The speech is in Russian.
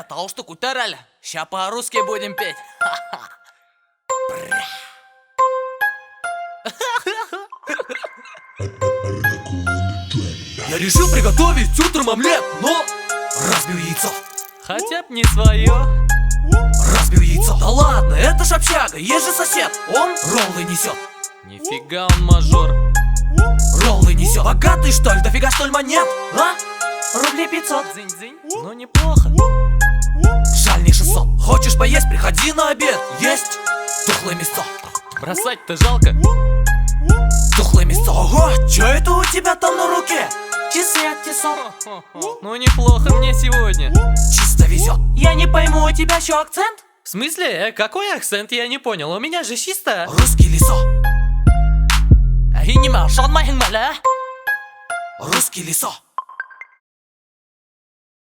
толстый кутераль, ща по-русски будем петь. Я решил приготовить утром омлет, но разбил яйцо. Хотя б не свое. Разбил яйцо. Да ладно, это ж общага, есть же сосед. Он роллы несет. Нифига он мажор. Роллы несет. Богатый что ли? Дофига что ли монет? А? Рублей 500. Дзынь-дзынь. Ну неплохо. Жаль не 600. Хочешь поесть? Приходи на обед. Есть тухлое мясо. Бросать-то жалко. Тухлое мясо. Ого, чё это у тебя там на руке? Часы от часов. Ну неплохо мне сегодня. Чисто везет. Я не пойму, у тебя еще акцент? В смысле? Какой акцент? Я не понял. У меня же чисто. Русский лесо. Русский лесо.